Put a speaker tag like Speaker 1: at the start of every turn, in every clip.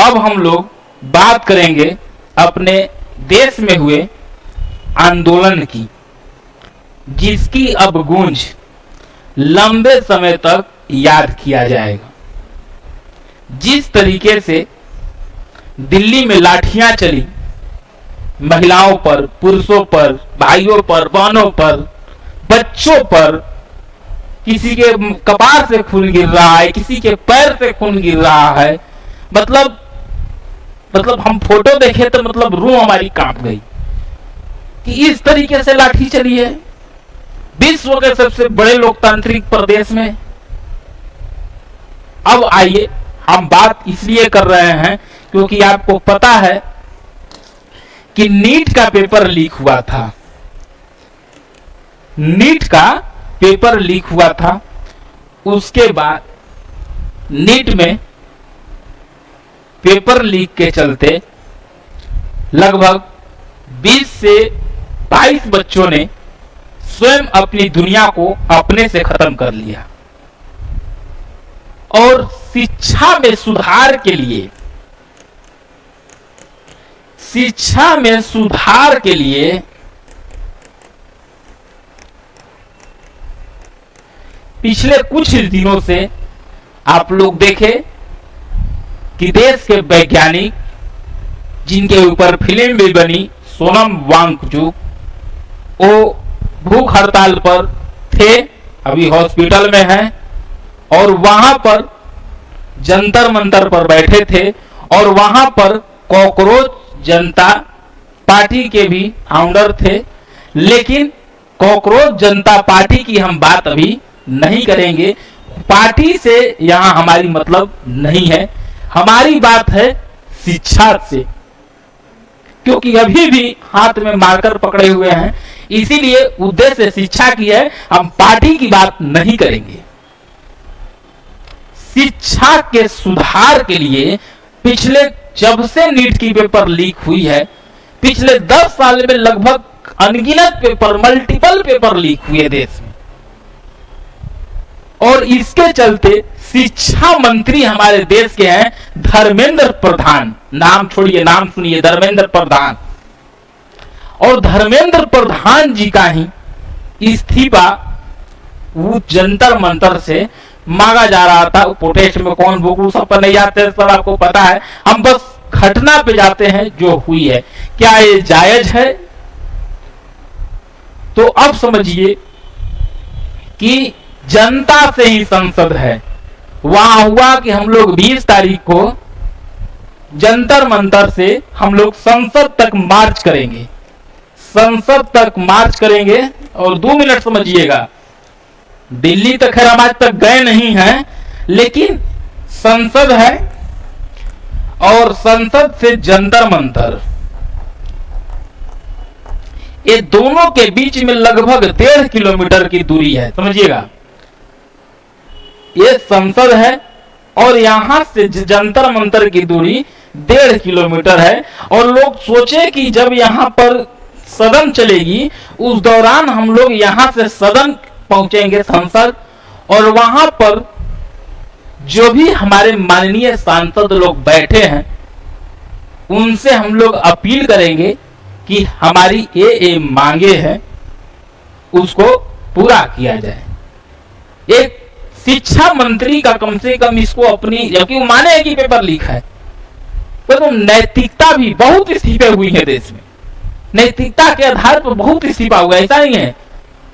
Speaker 1: अब हम लोग बात करेंगे अपने देश में हुए आंदोलन की, जिसकी अब गूंज लंबे समय तक याद किया जाएगा। जिस तरीके से दिल्ली में लाठियां चली, महिलाओं पर, पुरुषों पर, भाइयों पर, बहनों पर, बच्चों पर, किसी के कपार से खून गिर रहा है, किसी के पैर से खून गिर रहा है। मतलब हम फोटो देखे तो मतलब रूह हमारी कांप गई कि इस तरीके से लाठी चली है विश्व के सबसे बड़े लोकतांत्रिक प्रदेश में। अब आइए, हम बात इसलिए कर रहे हैं क्योंकि आपको पता है कि नीट का पेपर लीक हुआ था। नीट का पेपर लीक हुआ था, उसके बाद नीट में पेपर लीक के चलते लगभग 20 से 22 बच्चों ने स्वयं अपनी दुनिया को अपने से खत्म कर लिया। और शिक्षा में सुधार के लिए पिछले कुछ दिनों से आप लोग देखें कि देश के वैज्ञानिक, जिनके ऊपर फिल्म भी बनी, सोनम वांगचुक, वो भूख हड़ताल पर थे, अभी हॉस्पिटल में हैं और वहां पर जंतर मंतर पर बैठे थे और वहां पर कॉकरोच जनता पार्टी के भी फाउंडर थे। लेकिन कॉकरोच जनता पार्टी की हम बात अभी नहीं करेंगे, पार्टी से यहां हमारी मतलब नहीं है, हमारी बात है शिक्षा से, क्योंकि अभी भी हाथ में मार्कर पकड़े हुए हैं, इसीलिए उद्देश्य शिक्षा की है, हम पार्टी की बात नहीं करेंगे। शिक्षा के सुधार के लिए पिछले, जब से नीट की पेपर लीक हुई है, पिछले 10 साल में लगभग अनगिनत पेपर, मल्टीपल पेपर लीक हुए देश में। और इसके चलते शिक्षा मंत्री हमारे देश के हैं धर्मेंद्र प्रधान, नाम छोड़िए, नाम सुनिए, धर्मेंद्र प्रधान। और धर्मेंद्र प्रधान जी का ही इस्तीफा वो जंतर मंतर से मांगा जा रहा था। प्रोटेस्ट में कौन भोगू, सब पर नहीं जाते, सब आपको पता है, हम बस घटना पे जाते हैं जो हुई है। क्या ये जायज है? तो अब समझिए कि जनता से ही संसद है। वहां हुआ कि हम लोग 20 तारीख को जंतर मंतर से हम लोग संसद तक मार्च करेंगे, संसद तक मार्च करेंगे। और 2 मिनट समझिएगा, दिल्ली तक खैर हम आज तक गए नहीं हैं, लेकिन संसद है और संसद से जंतर मंतर, ये दोनों के बीच में लगभग 1.5 किलोमीटर की दूरी है। समझिएगा, ये संसद है और यहां से जंतर मंतर की दूरी 1.5 किलोमीटर है। और लोग सोचे कि जब यहां पर सदन चलेगी, उस दौरान हम लोग यहां से सदन पहुंचेंगे, संसद, और वहां पर जो भी हमारे माननीय सांसद लोग बैठे हैं, उनसे हम लोग अपील करेंगे कि हमारी ये मांगे हैं, उसको पूरा किया जाए। एक शिक्षा मंत्री का कम से कम इसको अपनी, जबकि वो माने कि पेपर लीक है, तो नैतिकता भी, बहुत इस्तीफे हुई है देश में, नैतिकता के आधार पर बहुत इस्तीफा हुआ। ऐसा नहीं है,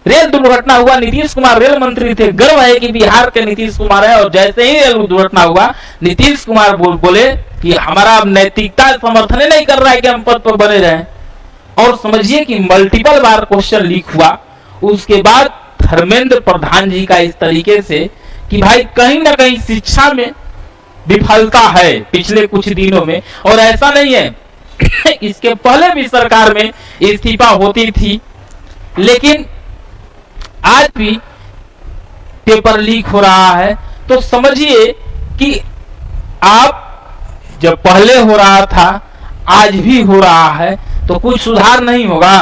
Speaker 1: रेल दुर्घटना हुआ, नीतीश कुमार रेल मंत्री थे, गर्व है कि बिहार के नीतीश कुमार है, और जैसे ही रेल दुर्घटना हुआ, नीतीश कुमार बोले कि हमारा नैतिकता समर्थन नहीं कर रहा है कि हम पद पर बने रहें। और समझिए कि मल्टीपल बार क्वेश्चन लीक हुआ, उसके बाद धर्मेंद्र प्रधान जी का इस तरीके से कि भाई कहीं ना कहीं शिक्षा में विफलता है पिछले कुछ दिनों में। और ऐसा नहीं है, इसके पहले भी सरकार में इस्तीफा होती थी, लेकिन आज भी पेपर लीक हो रहा है। तो समझिए कि आप, जब पहले हो रहा था, आज भी हो रहा है, तो कुछ सुधार नहीं होगा।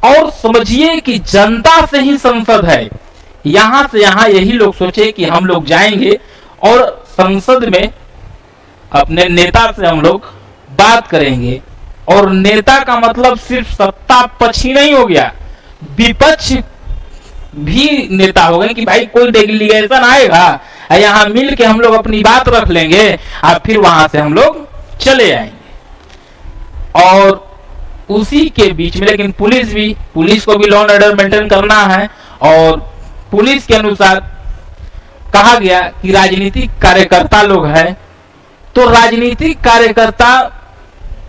Speaker 1: और समझिए कि जनता से ही संसद है, यहां से यहां यही लोग सोचे कि हम लोग जाएंगे और संसद में अपने नेता से हम लोग बात करेंगे। और नेता का मतलब सिर्फ सत्ता पक्ष ही नहीं हो गया, विपक्ष भी नेता हो गए कि भाई कोई डेलीगेशन आएगा, यहाँ मिल के हम लोग अपनी बात रख लेंगे और फिर वहां से हम लोग चले आएंगे। और उसी के बीच में लेकिन पुलिस को भी लॉ एंड ऑर्डर मेंटेन करना है। और पुलिस के अनुसार कहा गया कि राजनीतिक कार्यकर्ता लोग हैं, तो राजनीतिक कार्यकर्ता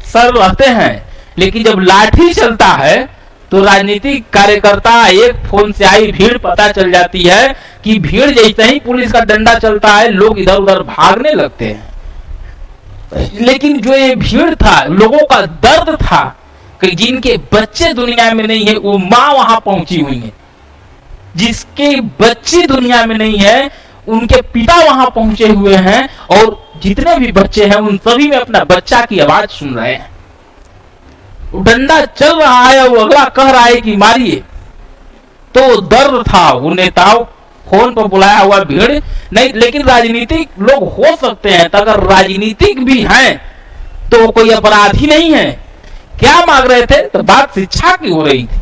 Speaker 1: सर रहते हैं, लेकिन जब लाठी चलता है तो राजनीतिक कार्यकर्ता एक फोन से आई भीड़ पता चल जाती है कि भीड़ जैसे ही पुलिस का डंडा चलता है लोग इधर उधर भागने लगते हैं। लेकिन जो ये भीड़ था, लोगों का दर्द था कि जिनके बच्चे दुनिया में नहीं है वो माँ वहां पहुंची हुई है, जिसके बच्चे दुनिया में नहीं है उनके पिता वहां पहुंचे हुए हैं, और जितने भी बच्चे हैं उन सभी में अपना बच्चा की आवाज सुन रहे हैं। डंडा चल रहा है, वो अगला कह रहा है कि मारिए। तो दर्द था, वो नेताओं फोन पर बुलाया हुआ भीड़ नहीं, लेकिन राजनीतिक लोग हो सकते हैं, तो अगर राजनीतिक भी हैं तो वो कोई अपराधी नहीं है। क्या मांग रहे थे? तो बात शिक्षा की हो रही थी।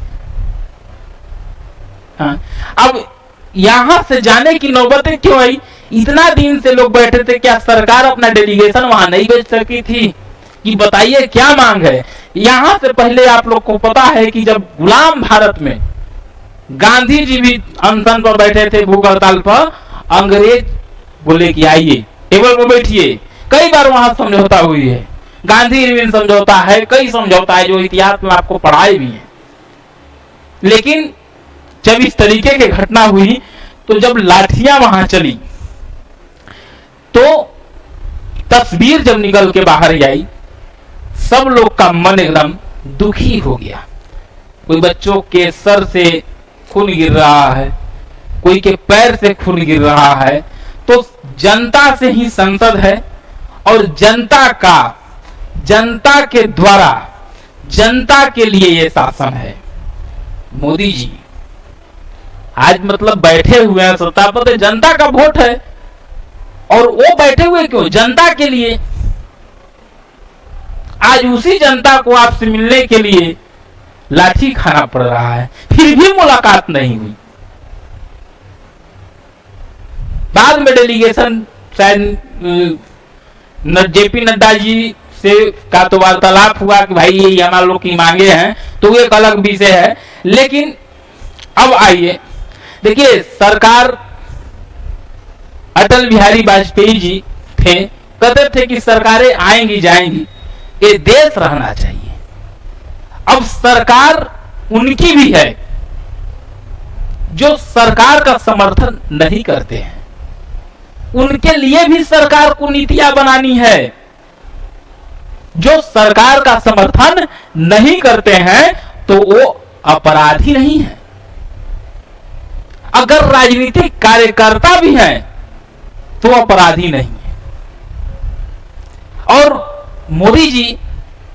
Speaker 1: हाँ, अब यहां से जाने की नौबतें क्यों आई? इतना दिन से लोग बैठे थे, क्या सरकार अपना डेलीगेशन वहां नहीं भेज सकी थी कि बताइए क्या मांग है? यहां से पहले आप लोग को पता है कि जब गुलाम भारत में गांधी जी भी अनशन पर बैठे थे, भूख हड़ताल पर, अंग्रेज बोले कि आइए टेबल पर बैठिए। कई बार वहां समझौता हुई है, गांधी रिविन समझौता है, कई समझौता है जो इतिहास में आपको पढ़ाए भी है। लेकिन जब इस तरीके की घटना हुई, तो जब लाठियां वहां चली, तो तस्वीर जब निकल के बाहर आई, सब लोग का मन एकदम दुखी हो गया। कोई बच्चों के सर से खून गिर रहा है, कोई के पैर से खून गिर रहा है। तो जनता से ही संसद है, और जनता के द्वारा जनता के लिए ये शासन है। मोदी जी आज मतलब बैठे हुए हैं सत्ता पर, जनता का वोट है, और वो बैठे हुए क्यों? जनता के लिए। आज उसी जनता को आपसे मिलने के लिए लाठी खाना पड़ रहा है, फिर भी मुलाकात नहीं हुई। बाद में डेलीगेशन शायद जेपी नड्डा जी से का तो वार्तालाप हुआ कि भाई ये हमारे लोग की मांगे हैं, तो एक अलग विषय है। लेकिन अब आइए देखिए, सरकार अटल बिहारी वाजपेयी जी थे, कहते थे कि सरकारें आएंगी जाएंगी, ये देश रहना चाहिए। अब सरकार उनकी भी है जो सरकार का समर्थन नहीं करते हैं, उनके लिए भी सरकार को नीतियां बनानी है। जो सरकार का समर्थन नहीं करते हैं तो वो अपराधी नहीं है। अगर राजनीतिक कार्यकर्ता भी हैं तो अपराधी नहीं है। और मोदी जी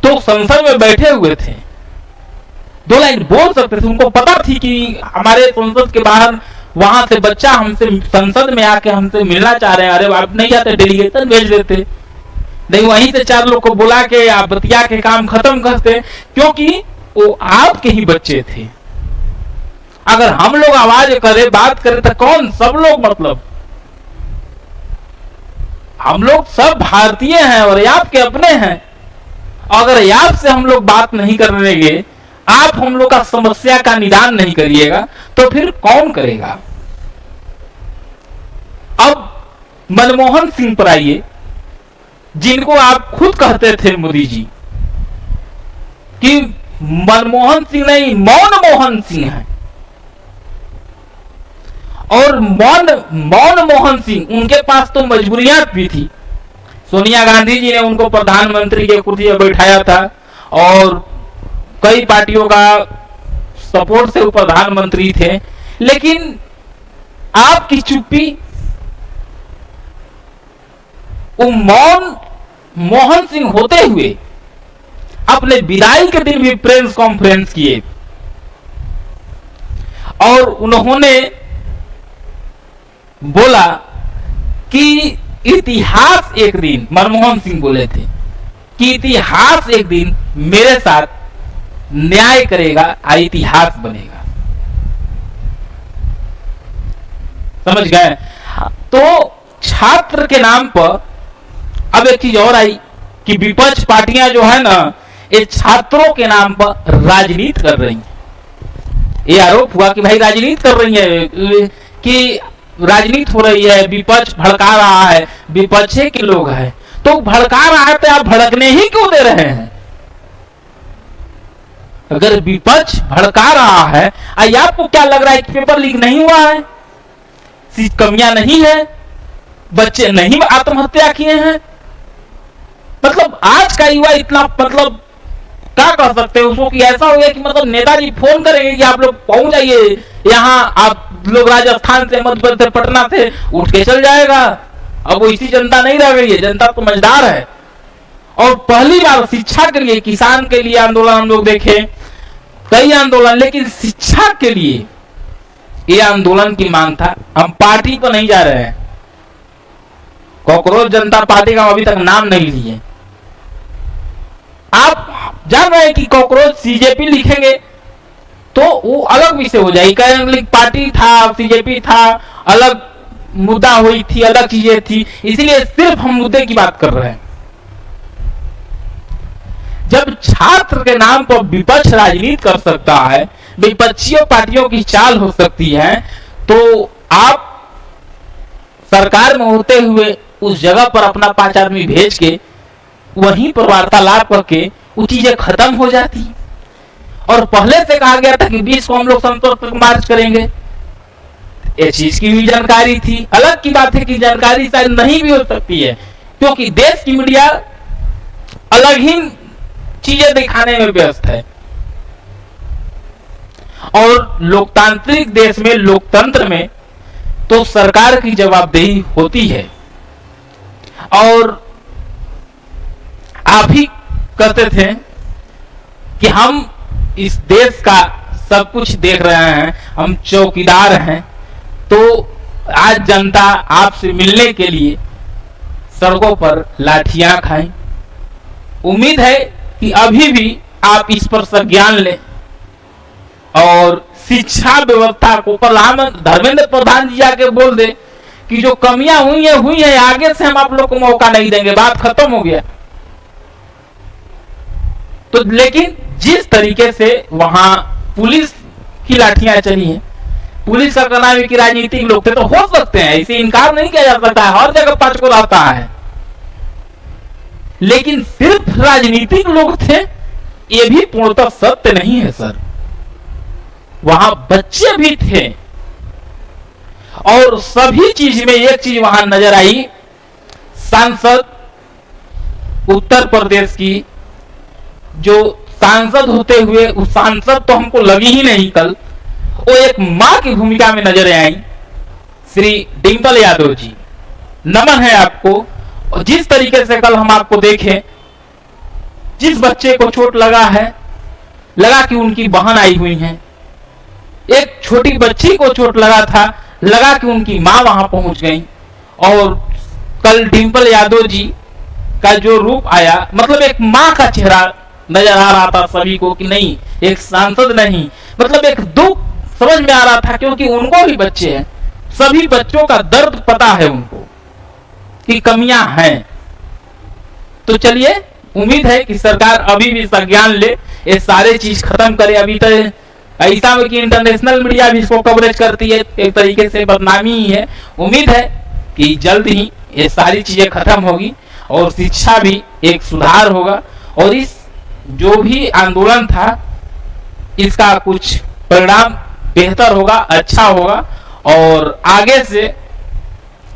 Speaker 1: तो संसद में बैठे हुए थे, 2 लाइन बोल सकते थे, उनको पता थी कि हमारे संसद के बाहर वहां से बच्चा हमसे संसद में आके हमसे मिलना चाह रहे हैं। अरे आप नहीं जाते, डेलीगेशन भेज देते, नहीं वहीं से 4 लोग को बुला के आप बतिया के काम खत्म करते, क्योंकि वो आपके ही बच्चे थे। अगर हम लोग आवाज करें, बात करें, तो कौन? सब लोग, मतलब हम लोग सब भारतीय हैं और आपके अपने हैं। अगर आपसे हम लोग बात नहीं करेंगे, आप हम लोग का समस्या का निदान नहीं करिएगा, तो फिर कौन करेगा? अब मनमोहन सिंह पर आइए, जिनको आप खुद कहते थे मोदी जी कि मनमोहन सिंह नहीं, मौन मोहन सिंह है। और मौन मोहन सिंह, उनके पास तो मजबूरियां भी थी। सोनिया गांधी जी ने उनको प्रधानमंत्री के कुर्सी पर बैठाया था, और कई पार्टियों का सपोर्ट से वो प्रधानमंत्री थे। लेकिन आपकी चुप्पी, वो मौन मोहन सिंह होते हुए अपने विदाई के दिन भी प्रेस कॉन्फ्रेंस किए, और उन्होंने बोला कि इतिहास एक दिन, मनमोहन सिंह बोले थे कि इतिहास एक दिन मेरे साथ न्याय करेगा और इतिहास बनेगा। समझ गए? तो छात्र के नाम पर अब एक चीज और आई कि विपक्ष पार्टियां जो है ना, ये छात्रों के नाम पर राजनीति कर रही हैं। ये आरोप हुआ कि भाई राजनीति कर रही है, कि राजनीति हो रही है, विपक्ष भड़का रहा है, विपक्ष के लोग हैं तो भड़का रहा है, तो आप भड़कने ही क्यों दे रहे हैं? अगर विपक्ष भड़का रहा है, आपको क्या लग रहा है कि पेपर लीक नहीं हुआ है, कमियां नहीं है, बच्चे नहीं आत्महत्या किए हैं? मतलब आज का युवा इतना, मतलब क्या कर सकते हैं उसको कि ऐसा हो गया कि मतलब नेताजी फोन करेंगे कि आप लोग पहुंच जाइए यहाँ, आप लोग राजस्थान से, मध्य प्रदेश, पटना से, उठ के चल जाएगा। अब वो इसी जनता नहीं रह गई है, जनता तो समझदार है। और पहली बार शिक्षा के लिए, किसान के लिए आंदोलन हम लोग देखे, कई आंदोलन, लेकिन शिक्षा के लिए ये आंदोलन की मांग था। हम पार्टी पर नहीं जा रहे हैं, कॉकरोच जनता पार्टी का अभी तक नाम नहीं लिए। आप जान रहे हैं कि कॉकरोच सीजेपी लिखेंगे तो वो अलग विषय हो जाएगी, कहेंगे पार्टी था, सीजेपी था, अलग मुद्दा हुई थी, अलग चीजें थी। इसीलिए सिर्फ हम मुद्दे की बात कर रहे हैं। जब छात्र के नाम पर विपक्ष राजनीति कर सकता है, विपक्षी पार्टियों की चाल हो सकती है, तो आप सरकार में होते हुए उस जगह पर अपना 5 आदमी भेज के वहीं पर वार्तालाप करके वो चीजें खत्म हो जाती। और पहले से कहा गया था कि 20 को हम लोग संतोष तक मार्च करेंगे, ये चीज की भी जानकारी थी। अलग की बात है कि जानकारी शायद नहीं भी हो सकती है, क्योंकि देश की मीडिया अलग ही चीजें दिखाने में व्यस्त है। और लोकतांत्रिक देश में, लोकतंत्र में तो सरकार की जवाबदेही होती है। और आप ही कहते थे कि हम इस देश का सब कुछ देख रहे हैं, हम चौकीदार हैं। तो आज जनता आपसे मिलने के लिए सड़कों पर लाठियां खाएं। उम्मीद है कि अभी भी आप इस पर संज्ञान लें और शिक्षा व्यवस्था को, प्रधानमंत्री धर्मेंद्र प्रधान जी आके बोल दे कि जो कमियां हुई है, आगे से हम आप लोग को मौका नहीं देंगे, बात खत्म हो गया। तो लेकिन जिस तरीके से वहां पुलिस की लाठियां चली हैं, पुलिस का कहना है कि राजनीतिक लोग थे, तो हो सकते हैं, इसे इनकार नहीं किया जा सकता है, हर जगह 5 को रहता है। लेकिन सिर्फ राजनीतिक लोग थे, ये भी पूर्णतः सत्य नहीं है सर। वहां बच्चे भी थे। और सभी चीज में एक चीज वहां नजर आई, सांसद उत्तर प्रदेश की जो सांसद होते हुए, उस सांसद तो हमको लगी ही नहीं कल, वो एक मां की भूमिका में नजर आई, श्री डिंपल यादव जी। नमन है आपको। और जिस तरीके से कल हम आपको देखें, जिस बच्चे को चोट लगा है, लगा कि उनकी बहन आई हुई है, एक छोटी बच्ची को चोट लगा था, लगा कि उनकी मां वहां पहुंच गई। और कल डिंपल यादव जी का जो रूप आया, मतलब एक मां का चेहरा नजर आ रहा था सभी को कि नहीं, एक सांसद नहीं, मतलब एक दुख समझ में आ रहा था, क्योंकि उनको भी बच्चे हैं, सभी बच्चों का दर्द पता है उनको कि कमियां हैं। तो चलिए, उम्मीद है कि सरकार अभी भी संज्ञान ले, ये सारे चीज खत्म करे। अभी तक ऐसा है कि इंटरनेशनल मीडिया भी इसको कवरेज करती है, एक तरीके से बदनामी ही है। उम्मीद है कि जल्द ही ये सारी चीजें खत्म होगी और शिक्षा भी एक सुधार होगा, और इस जो भी आंदोलन था इसका कुछ परिणाम बेहतर होगा, अच्छा होगा। और आगे से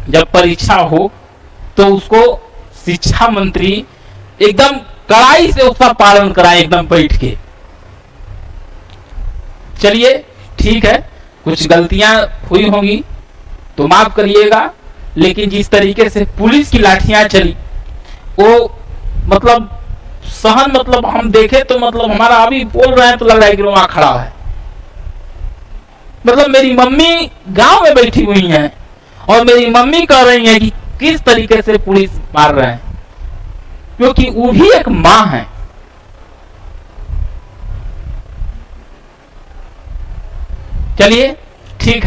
Speaker 1: जब परीक्षा हो तो उसको शिक्षा मंत्री एकदम कड़ाई से उसका पालन कराए, एकदम बैठ के। चलिए ठीक है, कुछ गलतियां हुई होंगी तो माफ करिएगा, लेकिन जिस तरीके से पुलिस की लाठियां चली वो मतलब सहन, मतलब हम देखे तो मतलब हमारा अभी बोल रहे हैं तो लग रहा है कि वहां खड़ा है। मतलब मेरी मम्मी गांव में बैठी हुई हैं और मेरी मम्मी कह रही है कि किस तरीके से पुलिस मार रहे हैं, क्योंकि वो भी एक मां है। चलिए ठीक है।